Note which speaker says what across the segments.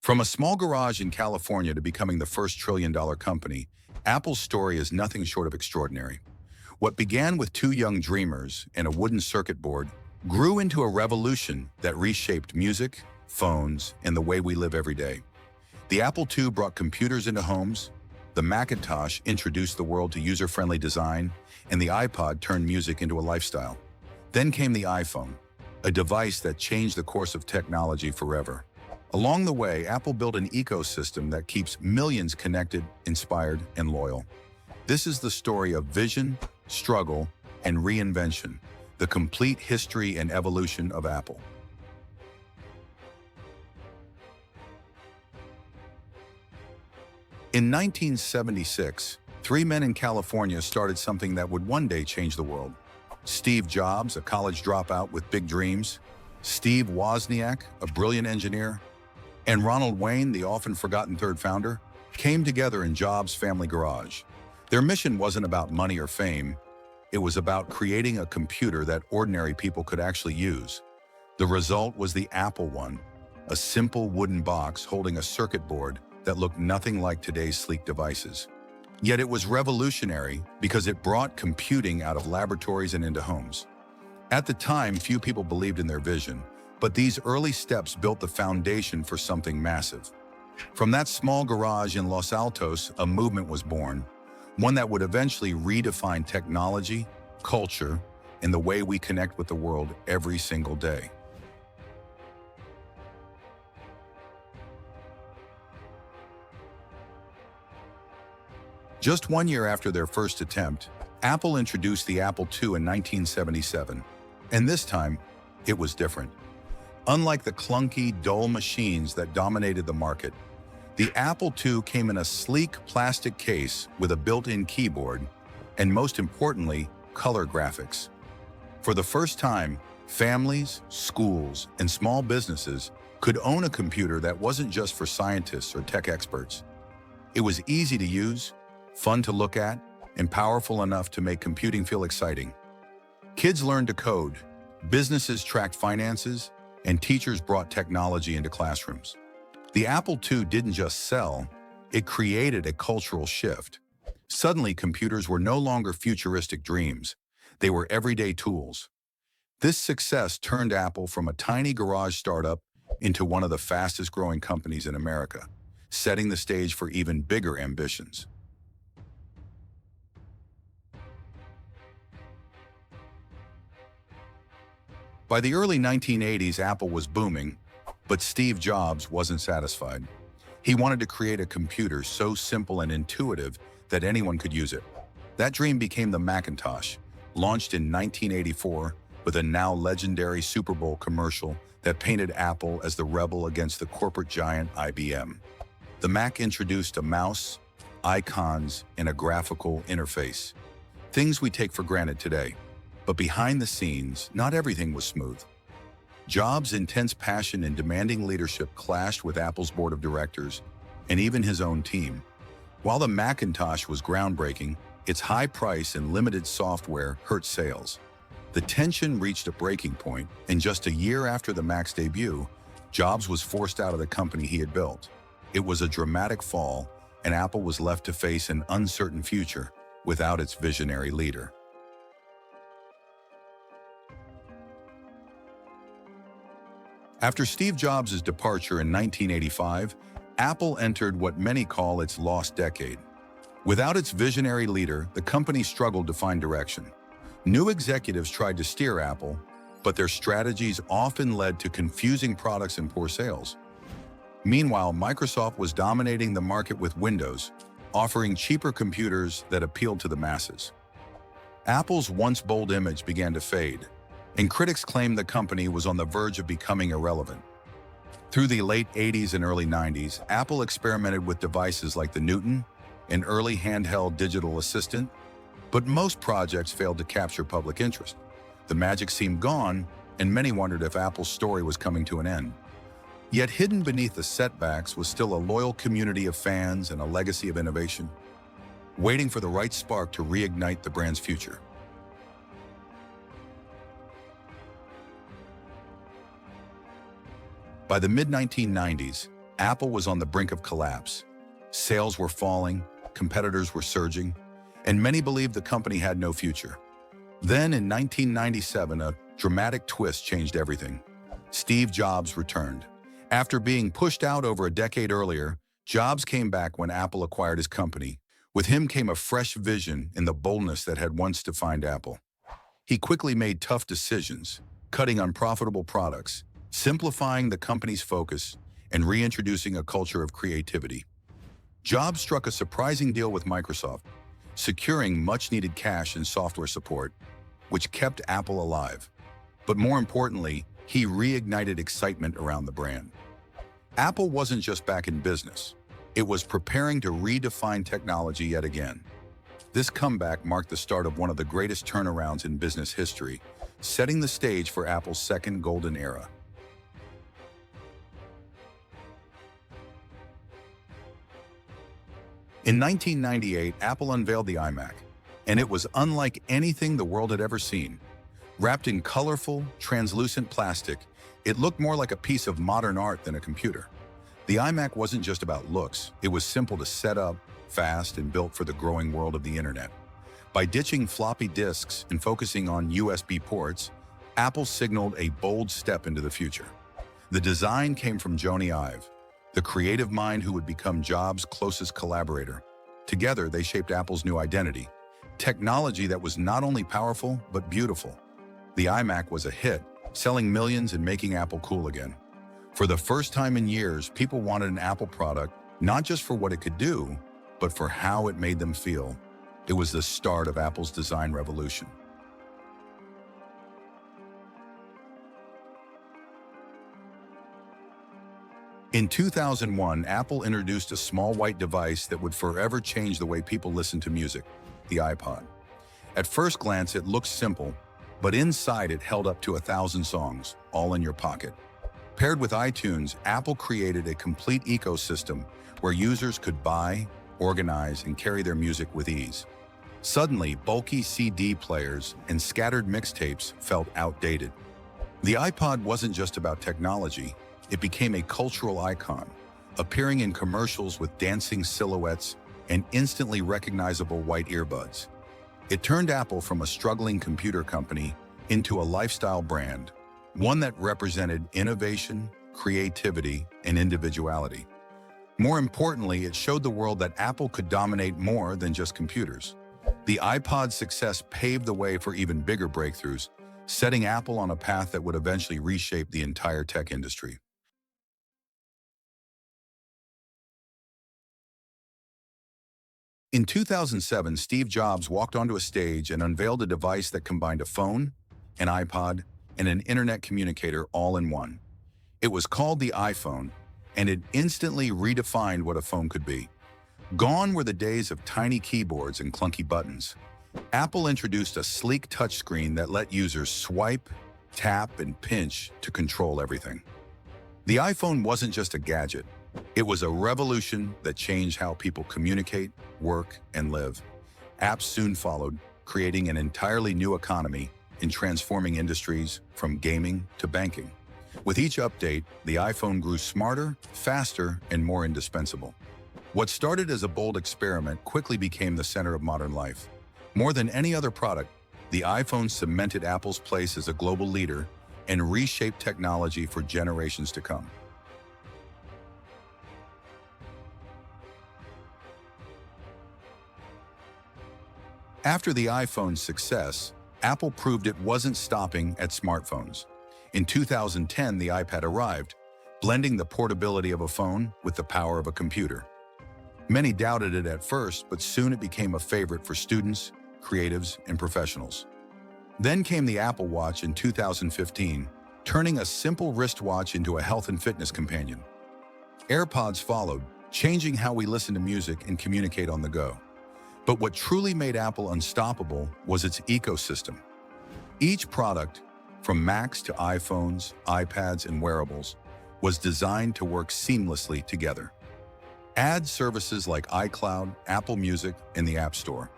Speaker 1: From a small garage in California to becoming the first trillion-dollar company, Apple's story is nothing short of extraordinary. What began with two young dreamers and a wooden circuit board grew into a revolution that reshaped music, phones, and the way we live every day. The Apple II brought computers into homes, the Macintosh introduced the world to user-friendly design, and the iPod turned music into a lifestyle. Then came the iPhone, a device that changed the course of technology forever. Along the way, Apple built an ecosystem that keeps millions connected, inspired, and loyal. This is the story of vision, struggle, and reinvention, the complete history and evolution of Apple. In 1976, three men in California started something that would one day change the world. Steve Jobs, a college dropout with big dreams, Steve Wozniak, a brilliant engineer, and Ronald Wayne, the often forgotten third founder, came together in Jobs' family garage. Their mission wasn't about money or fame. It was about creating a computer that ordinary people could actually use. The result was the Apple I, a simple wooden box holding a circuit board that looked nothing like today's sleek devices. Yet it was revolutionary because it brought computing out of laboratories and into homes. At the time, few people believed in their vision, but these early steps built the foundation for something massive. From that small garage in Los Altos, a movement was born, one that would eventually redefine technology, culture, and the way we connect with the world every single day. Just 1 year after their first attempt, Apple introduced the Apple II in 1977, and this time, it was different. Unlike the clunky, dull machines that dominated the market, the Apple II came in a sleek plastic case with a built-in keyboard, and most importantly, color graphics. For the first time, families, schools, and small businesses could own a computer that wasn't just for scientists or tech experts. It was easy to use, fun to look at, and powerful enough to make computing feel exciting. Kids learned to code, businesses tracked finances, and teachers brought technology into classrooms. The Apple II didn't just sell, it created a cultural shift. Suddenly, computers were no longer futuristic dreams. They were everyday tools. This success turned Apple from a tiny garage startup into one of the fastest-growing companies in America, setting the stage for even bigger ambitions. By the early 1980s, Apple was booming, but Steve Jobs wasn't satisfied. He wanted to create a computer so simple and intuitive that anyone could use it. That dream became the Macintosh, launched in 1984 with a now legendary Super Bowl commercial that painted Apple as the rebel against the corporate giant IBM. The Mac introduced a mouse, icons, and a graphical interface, things we take for granted today. But behind the scenes, not everything was smooth. Jobs' intense passion and demanding leadership clashed with Apple's board of directors and even his own team. While the Macintosh was groundbreaking, its high price and limited software hurt sales. The tension reached a breaking point, and just a year after the Mac's debut, Jobs was forced out of the company he had built. It was a dramatic fall, and Apple was left to face an uncertain future without its visionary leader. After Steve Jobs' departure in 1985, Apple entered what many call its lost decade. Without its visionary leader, the company struggled to find direction. New executives tried to steer Apple, but their strategies often led to confusing products and poor sales. Meanwhile, Microsoft was dominating the market with Windows, offering cheaper computers that appealed to the masses. Apple's once bold image began to fade, and critics claimed the company was on the verge of becoming irrelevant. Through the late 80s and early 90s, Apple experimented with devices like the Newton, an early handheld digital assistant, but most projects failed to capture public interest. The magic seemed gone, and many wondered if Apple's story was coming to an end. Yet hidden beneath the setbacks was still a loyal community of fans and a legacy of innovation, waiting for the right spark to reignite the brand's future. By the mid-1990s, Apple was on the brink of collapse. Sales were falling, competitors were surging, and many believed the company had no future. Then in 1997, a dramatic twist changed everything. Steve Jobs returned. After being pushed out over a decade earlier, Jobs came back when Apple acquired his company. With him came a fresh vision and the boldness that had once defined Apple. He quickly made tough decisions, cutting unprofitable products, simplifying the company's focus, and reintroducing a culture of creativity. Jobs struck a surprising deal with Microsoft, securing much-needed cash and software support, which kept Apple alive. But more importantly, he reignited excitement around the brand. Apple wasn't just back in business. It was preparing to redefine technology yet again. This comeback marked the start of one of the greatest turnarounds in business history, setting the stage for Apple's second golden era. In 1998, Apple unveiled the iMac, and it was unlike anything the world had ever seen. Wrapped in colorful, translucent plastic, it looked more like a piece of modern art than a computer. The iMac wasn't just about looks. It was simple to set up, fast, and built for the growing world of the internet. By ditching floppy disks and focusing on USB ports, Apple signaled a bold step into the future. The design came from Jony Ive, the creative mind who would become Jobs' closest collaborator. Together, they shaped Apple's new identity, technology that was not only powerful, but beautiful. The iMac was a hit, selling millions and making Apple cool again. For the first time in years, people wanted an Apple product, not just for what it could do, but for how it made them feel. It was the start of Apple's design revolution. In 2001, Apple introduced a small white device that would forever change the way people listen to music, the iPod. At first glance, it looked simple, but inside it held up to 1,000 songs, all in your pocket. Paired with iTunes, Apple created a complete ecosystem where users could buy, organize, and carry their music with ease. Suddenly, bulky CD players and scattered mixtapes felt outdated. The iPod wasn't just about technology. It became a cultural icon, appearing in commercials with dancing silhouettes and instantly recognizable white earbuds. It turned Apple from a struggling computer company into a lifestyle brand, one that represented innovation, creativity, and individuality. More importantly, it showed the world that Apple could dominate more than just computers. The iPod's success paved the way for even bigger breakthroughs, setting Apple on a path that would eventually reshape the entire tech industry. In 2007, Steve Jobs walked onto a stage and unveiled a device that combined a phone, an iPod, and an internet communicator all in one. It was called the iPhone, and it instantly redefined what a phone could be. Gone were the days of tiny keyboards and clunky buttons. Apple introduced a sleek touchscreen that let users swipe, tap, and pinch to control everything. The iPhone wasn't just a gadget. It was a revolution that changed how people communicate, work, and live. Apps soon followed, creating an entirely new economy and transforming industries from gaming to banking. With each update, the iPhone grew smarter, faster, and more indispensable. What started as a bold experiment quickly became the center of modern life. More than any other product, the iPhone cemented Apple's place as a global leader and reshaped technology for generations to come. After the iPhone's success, Apple proved it wasn't stopping at smartphones. In 2010, the iPad arrived, blending the portability of a phone with the power of a computer. Many doubted it at first, but soon it became a favorite for students, creatives, and professionals. Then came the Apple Watch in 2015, turning a simple wristwatch into a health and fitness companion. AirPods followed, changing how we listen to music and communicate on the go. But what truly made Apple unstoppable was its ecosystem. Each product, from Macs to iPhones, iPads, and wearables, was designed to work seamlessly together. Add services like iCloud, Apple Music, and the App Store.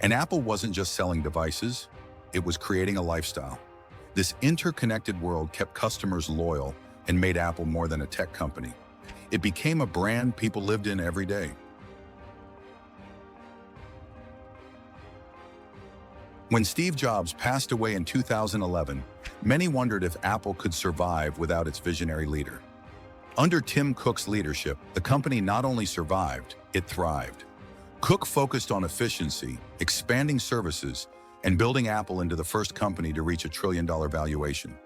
Speaker 1: And Apple wasn't just selling devices, it was creating a lifestyle. This interconnected world kept customers loyal and made Apple more than a tech company. It became a brand people lived in every day. When Steve Jobs passed away in 2011, many wondered if Apple could survive without its visionary leader. Under Tim Cook's leadership, the company not only survived, it thrived. Cook focused on efficiency, expanding services, and building Apple into the first company to reach $1 trillion valuation.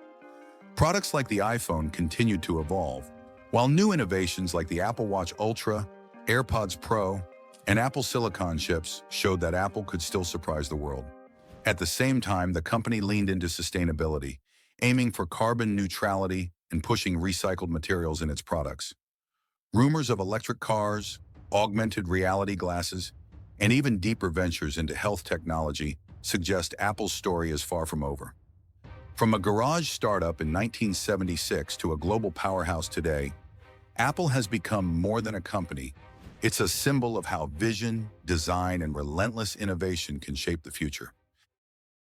Speaker 1: Products like the iPhone continued to evolve, while new innovations like the Apple Watch Ultra, AirPods Pro, and Apple Silicon chips showed that Apple could still surprise the world. At the same time, the company leaned into sustainability, aiming for carbon neutrality and pushing recycled materials in its products. Rumors of electric cars, augmented reality glasses, and even deeper ventures into health technology suggest Apple's story is far from over. From a garage startup in 1976 to a global powerhouse today, Apple has become more than a company. It's a symbol of how vision, design, and relentless innovation can shape the future.